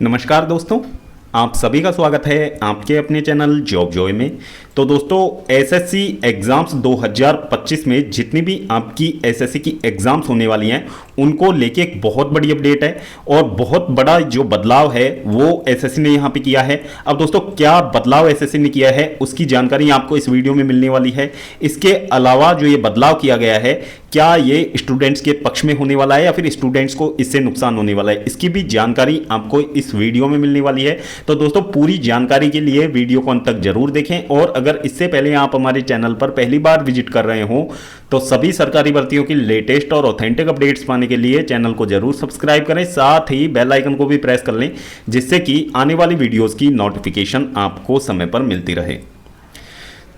नमस्कार दोस्तों, आप सभी का स्वागत है आपके अपने चैनल जॉब जॉय में। तो दोस्तों, एसएससी एग्ज़ाम्स 2025 में जितनी भी आपकी एसएससी की एग्ज़ाम्स होने वाली हैं उनको लेके एक बहुत बड़ी अपडेट है और बहुत बड़ा जो बदलाव है वो एसएससी ने यहाँ पे किया है। अब दोस्तों, क्या बदलाव एसएससी ने किया है उसकी जानकारी आपको इस वीडियो में मिलने वाली है। इसके अलावा जो ये बदलाव किया गया है, क्या ये स्टूडेंट्स के पक्ष में होने वाला है या फिर स्टूडेंट्स को इससे नुकसान होने वाला है, इसकी भी जानकारी आपको इस वीडियो में मिलने वाली है। तो दोस्तों, पूरी जानकारी के लिए वीडियो को अंत तक जरूर देखें और अगर इससे पहले आप हमारे चैनल पर पहली बार विजिट कर रहे हो तो सभी सरकारी भर्तियों की लेटेस्ट और ऑथेंटिक अपडेट्स पाने के लिए चैनल को जरूर सब्सक्राइब करें, साथ ही बेल आइकन को भी प्रेस कर लें जिससे कि आने वाली वीडियोस की नोटिफिकेशन आपको समय पर मिलती रहे।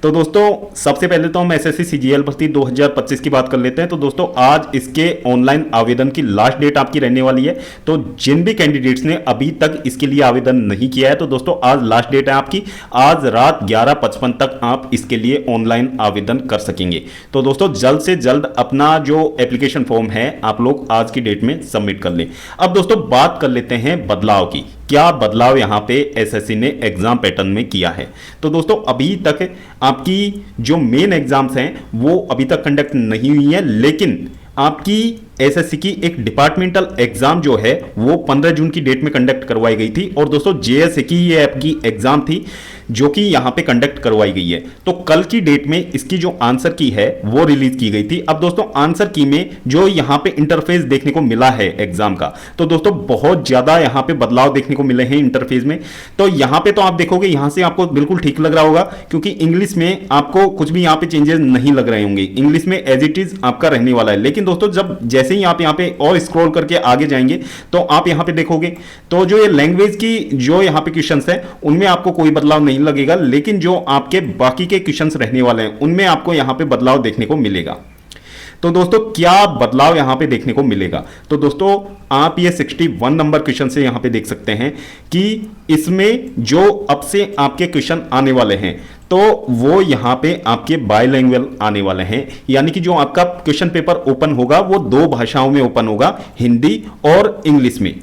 तो दोस्तों, सबसे पहले तो हम एसएससी सीजीएल भर्ती 2025 की बात कर लेते हैं। तो दोस्तों, आज इसके ऑनलाइन आवेदन की लास्ट डेट आपकी रहने वाली है। तो जिन भी कैंडिडेट्स ने अभी तक इसके लिए आवेदन नहीं किया है तो दोस्तों आज लास्ट डेट है आपकी। आज रात 11:55 तक आप इसके लिए ऑनलाइन आवेदन कर सकेंगे। तो दोस्तों, जल्द से जल्द अपना जो एप्लीकेशन फॉर्म है आप लोग आज की डेट में सबमिट कर लें। अब दोस्तों, बात कर लेते हैं बदलाव की। क्या बदलाव यहां पे एसएससी ने एग्जाम पैटर्न में किया है। तो दोस्तों, अभी तक आपकी जो मेन एग्जाम्स हैं वो अभी तक कंडक्ट नहीं हुई है, लेकिन आपकी एसएससी की एक डिपार्टमेंटल एग्जाम जो है वो 15 जून की डेट में कंडक्ट करवाई गई थी। और दोस्तों, जेएसए की ये आपकी एग्जाम थी जो कि यहां पे कंडक्ट करवाई गई है। तो कल की डेट में इसकी जो आंसर की है वो रिलीज की गई थी। अब दोस्तों, आंसर की में जो यहां पे इंटरफेस देखने को मिला है एग्जाम का, तो दोस्तों बहुत ज्यादा यहां पे बदलाव देखने को मिले हैं इंटरफेस में। तो यहां पे तो आप देखोगे यहां से आपको बिल्कुल ठीक लग रहा होगा, क्योंकि इंग्लिश में आपको कुछ भी यहां पे चेंजेस नहीं लग रहे होंगे। इंग्लिश में एज इट इज आपका रहने वाला है। लेकिन दोस्तों, जब जैसे ही आप यहां पे और स्क्रॉल करके आगे जाएंगे तो आप यहां पे देखोगे तो जो ये लैंग्वेज की जो यहां पे क्वेश्चंस हैं उनमें आपको कोई बदलाव नहीं लगेगा, लेकिन जो आपके बाकी के क्वेश्चंस रहने वाले हैं उनमें आपको यहां पे बदलाव देखने को मिलेगा। तो दोस्तों, क्या बदलाव यहां पे देखने को मिलेगा। तो दोस्तों, आप ये 61 नंबर क्वेश्चन से यहां पे देख सकते हैं कि इसमें जो अब से आपके क्वेश्चन आने वाले हैं तो वो यहां पे आपके बायलैंग्वेज आने वाले हैं। यानी कि जो आपका क्वेश्चन पेपर ओपन होगा वो दो भाषाओं में ओपन होगा, हिंदी और इंग्लिश में।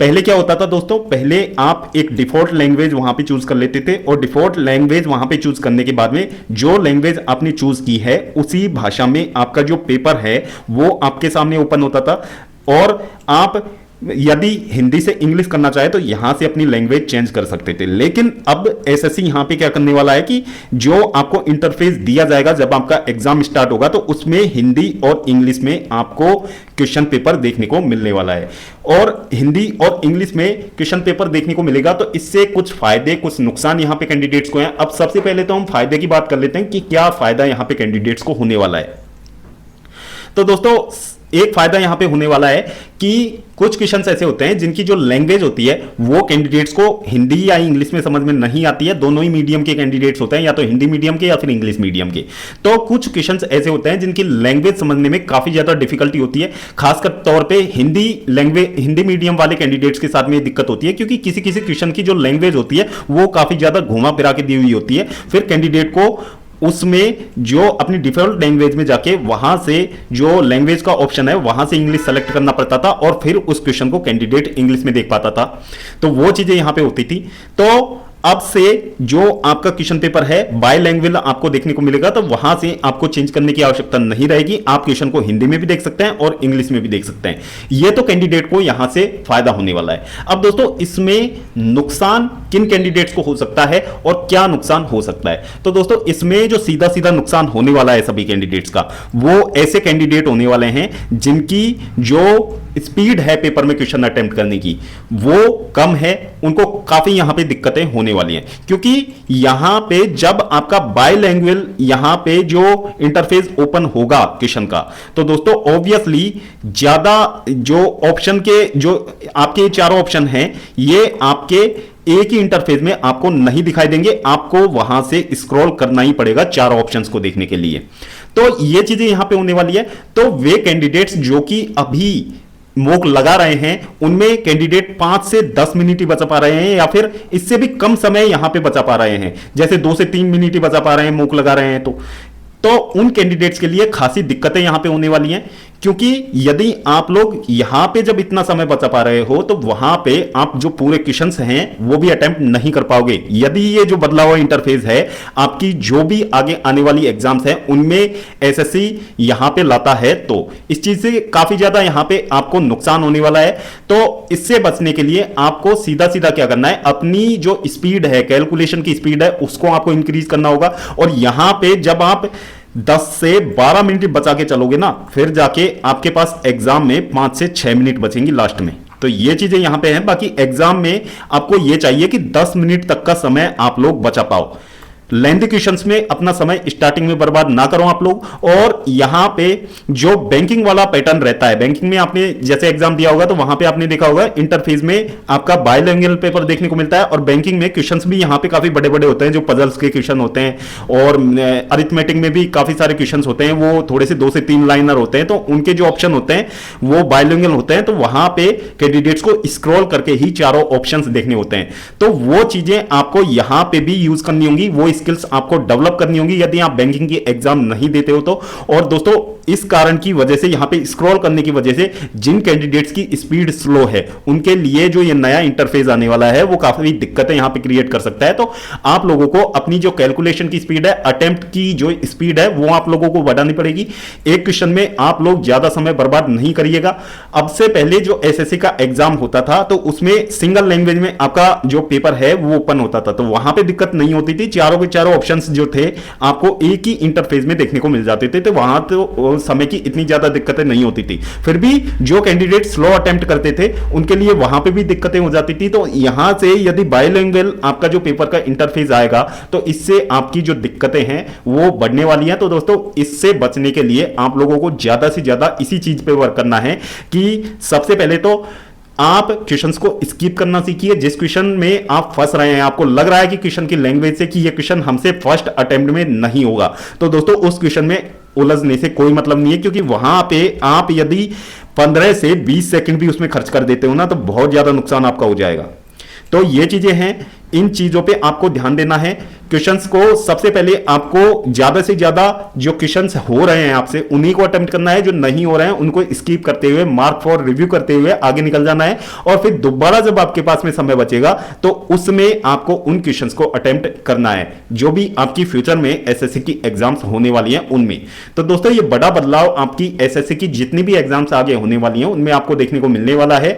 पहले क्या होता था दोस्तों, पहले आप एक डिफॉल्ट लैंग्वेज वहां पे चूज कर लेते थे और डिफॉल्ट लैंग्वेज वहां पे चूज करने के बाद में जो लैंग्वेज आपने चूज की है उसी भाषा में आपका जो पेपर है वो आपके सामने ओपन होता था। और आप यदि हिंदी से इंग्लिश करना चाहे तो यहां से अपनी लैंग्वेज चेंज कर सकते थे। लेकिन अब एसएससी यहां पे क्या करने वाला है कि जो आपको इंटरफेस दिया जाएगा जब आपका एग्जाम स्टार्ट होगा तो उसमें हिंदी और इंग्लिश में आपको क्वेश्चन पेपर देखने को मिलने वाला है। और हिंदी और इंग्लिश में क्वेश्चन पेपर देखने को मिलेगा तो इससे कुछ फायदे कुछ नुकसान यहां पे कैंडिडेट्स को हैं। अब सबसे पहले तो हम फायदे की बात कर लेते हैं कि क्या फायदा यहां पे कैंडिडेट्स को होने वाला है। तो दोस्तों, एक फायदा यहां पे होने वाला है कि कुछ क्वेश्चंस ऐसे होते हैं जिनकी जो लैंग्वेज होती है वो कैंडिडेट्स को हिंदी या इंग्लिश में समझ में नहीं आती है। दोनों ही मीडियम के कैंडिडेट्स होते हैं, या तो हिंदी मीडियम के या फिर इंग्लिश मीडियम के। तो कुछ क्वेश्चंस ऐसे होते हैं जिनकी लैंग्वेज समझने में काफी ज्यादा डिफिकल्टी होती है। खासकर तौर पे हिंदी मीडियम वाले कैंडिडेट्स के साथ में दिक्कत होती है, क्योंकि किसी किसी क्वेश्चन की जो लैंग्वेज होती है वो काफी ज्यादा घुमा फिरा के दी हुई होती है। फिर कैंडिडेट को उसमें जो अपनी डिफॉल्ट लैंग्वेज में जाके वहां से जो लैंग्वेज का ऑप्शन है वहां से इंग्लिश सेलेक्ट करना पड़ता था और फिर उस क्वेश्चन को कैंडिडेट इंग्लिश में देख पाता था। तो वो चीजें यहां पे होती थी। तो अब से जो आपका क्वेश्चन पेपर है बायलैंग्वेज आपको देखने को मिलेगा, तो वहां से आपको चेंज करने की आवश्यकता नहीं रहेगी। आप क्वेश्चन को हिंदी में भी देख सकते हैं और इंग्लिश में भी देख सकते हैं। यह तो कैंडिडेट को यहां से फायदा होने वाला है। अब दोस्तों, इसमें नुकसान किन कैंडिडेट्स को हो सकता है और क्या नुकसान हो सकता है। तो दोस्तों, इसमें जो सीधा सीधा नुकसान होने वाला है सभी कैंडिडेट्स का, वो ऐसे कैंडिडेट होने वाले हैं जिनकी जो स्पीड है पेपर में क्वेश्चन अटेम्प्ट करने की वो कम है। उनको काफी यहां पे दिक्कतें होने वाली हैं, क्योंकि यहां पे जब आपका बायलैंग्वेज यहां पे जो इंटरफेस ओपन होगा क्वेश्चन का, तो दोस्तों ऑब्वियसली ज्यादा जो ऑप्शन के जो आपके चारों ऑप्शन हैं ये आपके एक ही इंटरफेस में आपको नहीं दिखाई देंगे। आपको वहां से स्क्रॉल करना ही पड़ेगा चारों ऑप्शंस को देखने के लिए। तो ये चीजें यहां पे होने वाली है। तो वे कैंडिडेट्स जो कि अभी मॉक लगा रहे हैं उनमें कैंडिडेट 5 से 10 मिनट ही बचा पा रहे हैं, या फिर इससे भी कम समय यहां पे बचा पा रहे हैं, जैसे 2 से 3 मिनट ही बचा पा रहे हैं मॉक लगा रहे हैं। तो उन कैंडिडेट्स के लिए खासी दिक्कतें यहां पे होने वाली हैं, क्योंकि यदि आप लोग यहां पे जब इतना समय बचा पा रहे हो तो वहां पे आप जो पूरे क्वेश्चंस हैं वो भी अटेम्प्ट नहीं कर पाओगे। यदि ये जो बदला हुआ इंटरफेस है आपकी जो भी आगे आने वाली एग्जाम्स हैं उनमें एसएससी यहां पे लाता है तो इस चीज से काफी ज्यादा यहां पे आपको नुकसान होने वाला है। तो इससे बचने के लिए आपको सीधा सीधा क्या करना है, अपनी जो स्पीड है, कैलकुलेशन की स्पीड है, उसको आपको इंक्रीज करना होगा। और यहां पे जब आप 10 से 12 मिनट बचा के चलोगे ना, फिर जाके आपके पास एग्जाम में 5 से 6 मिनट बचेंगी लास्ट में। तो ये चीजें यहां पे हैं। बाकी एग्जाम में आपको ये चाहिए कि 10 मिनट तक का समय आप लोग बचा पाओ। लेंथी क्वेश्चंस में अपना समय स्टार्टिंग में बर्बाद ना करो आप लोग। और यहां पे जो बैंकिंग वाला पैटर्न रहता है, बैंकिंग में आपने जैसे एग्जाम दिया होगा तो वहां पे आपने देखा होगा इंटरफेस में आपका बायलैंग्वेज पेपर देखने को मिलता है। और बैंकिंग में क्वेश्चंस भी यहां पे काफी बड़े बड़े होते हैं, जो पजल्स के क्वेश्चन होते हैं। और अरिथमेटिक में भी काफी सारे क्वेश्चन होते हैं, वो थोड़े से 2 से 3 लाइनर होते हैं। तो उनके जो ऑप्शन होते हैं वो बायलैंग्वेज होते हैं। तो वहां पे कैंडिडेट्स को स्क्रॉल करके ही चारों ऑप्शंस देखने होते हैं। तो वो चीजें आपको यहां पे भी यूज करनी होंगी, वो स्किल्स आपको डेवलप करनी होंगी यदि आप बैंकिंग की एग्जाम नहीं देते हो तो। और दोस्तों इस कारण की वजह से यहां पे स्क्रॉल करने की वजह से जिन कैंडिडेट्स की स्पीड स्लो है उनके लिए जो ये नया इंटरफेस आने वाला है वो काफी दिक्कतें यहां पे क्रिएट कर सकता है। तो आप लोगों को अपनी जो कैलकुलेशन की स्पीड है, अटेम्प्ट की जो स्पीड है, वो आप लोगों को बढ़ानी पड़ेगी। एक क्वेश्चन में आप लोग ज्यादा समय बर्बाद नहीं करिएगा। अब से पहले जो एसएससी का एग्जाम होता था तो उसमें सिंगल लैंग्वेज में आपका जो पेपर है वो ओपन होता था, तो वहां पे दिक्कत नहीं होती थी। चारों के चारों ऑप्शंस जो थे आपको एक ही इंटरफेस में देखने को मिल जाते थे। तो वहां तो समय की इतनी ज्यादा दिक्कतें नहीं होती थी। फिर भी जो कैंडिडेट स्लो अटेम्प्ट करते थे उनके लिए वहां पे भी दिक्कतें हो जाती थी। तो यहां से यदि बायलैंग्वेज आपका जो पेपर का इंटरफेस आएगा तो इससे आपकी जो दिक्कतें हैं वो बढ़ने वाली हैं। तो दोस्तों इससे बचने के लिए आप लोगों को ज्यादा से ज्यादा इसी चीज पे वर्क करना है कि सबसे पहले तो आप क्वेश्चंस को स्किप करना सीखिए। जिस क्वेश्चन में आप फंस रहे हैं, आपको लग रहा है कि क्वेश्चन की लैंग्वेज से कि ये क्वेश्चन हमसे फर्स्ट अटेम्प्ट में नहीं होगा, तो दोस्तों उस क्वेश्चन में उलझने से कोई मतलब नहीं है। क्योंकि वहां पे आप यदि 15 से 20 सेकंड भी उसमें खर्च कर देते हो ना तो बहुत ज्यादा नुकसान आपका हो जाएगा। तो ये चीजें हैं, इन चीजों पे आपको ध्यान देना है। क्वेश्चंस को सबसे पहले आपको ज्यादा से ज्यादा जो क्वेश्चंस हो रहे हैं आपसे उन्हीं को अटेम्प्ट करना है, जो नहीं हो रहे हैं उनको स्किप करते हुए, मार्क फॉर रिव्यू करते हुए आगे निकल जाना है। और फिर दोबारा जब आपके पास में समय बचेगा तो उसमें आपको उन क्वेश्चंस को अटेम्प्ट करना है जो भी आपकी फ्यूचर में एसएससी की एग्जाम्स होने वाली हैं उनमें। तो दोस्तों ये बड़ा बदलाव आपकी एसएससी की जितनी भी एग्जाम्स आगे होने वाली हैं उनमें आपको देखने को मिलने वाला है।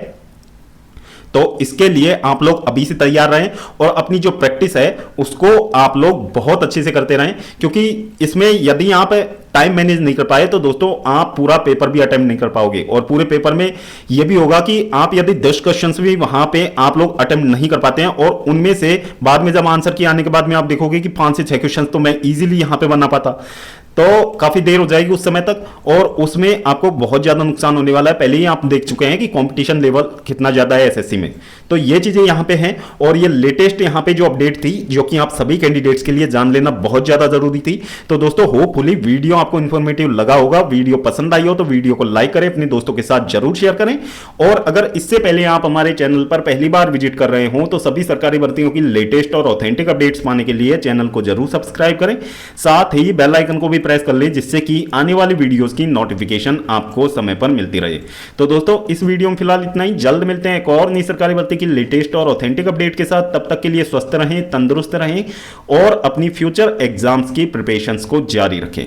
तो इसके लिए आप लोग अभी से तैयार रहें और अपनी जो प्रैक्टिस है उसको आप लोग बहुत अच्छे से करते रहें। क्योंकि इसमें यदि आप टाइम मैनेज नहीं कर पाए तो दोस्तों आप पूरा पेपर भी अटेम्प्ट नहीं कर पाओगे। और पूरे पेपर में यह भी होगा कि आप यदि 10 क्वेश्चंस भी वहां पे आप लोग अटेम्प्ट नहीं कर पाते हैं और उनमें से बाद में जब आंसर की आने के बाद में आप देखोगे कि 5 से 6 क्वेश्चंस तो मैं इजीली यहां पे बना पाता, तो काफी देर हो जाएगी उस समय तक और उसमें आपको बहुत ज्यादा नुकसान होने वाला है। पहले ही आप देख चुके हैं कि कंपटीशन लेवल कितना ज्यादा है एसएससी में। तो ये चीजें यहां पे हैं और ये लेटेस्ट यहां पे जो अपडेट थी जो कि आप सभी कैंडिडेट्स के लिए जान लेना बहुत ज्यादा जरूरी थी। तो दोस्तों होपफुली वीडियो आपको इंफॉर्मेटिव लगा होगा। वीडियो पसंद आई हो तो वीडियो को लाइक करें, अपने दोस्तों के साथ जरूर शेयर करें। और अगर इससे पहले आप हमारे चैनल पर पहली बार विजिट कर रहे हो तो सभी सरकारी भर्तियों की लेटेस्ट और ऑथेंटिक अपडेट्स पाने के लिए चैनल को जरूर सब्सक्राइब करें, साथ ही बेल आइकन को भी प्रेस कर लें जिससे कि आने वाली वीडियोस की नोटिफिकेशन आपको समय पर मिलती रहे। तो दोस्तों इस वीडियो में फिलहाल इतना ही। जल्द मिलते हैं एक और नई सरकारी भर्ती की लेटेस्ट और ऑथेंटिक अपडेट के साथ। तब तक के लिए स्वस्थ रहें, तंदुरुस्त रहें और अपनी फ्यूचर एग्जाम्स की प्रिपरेशंस को जारी रखें।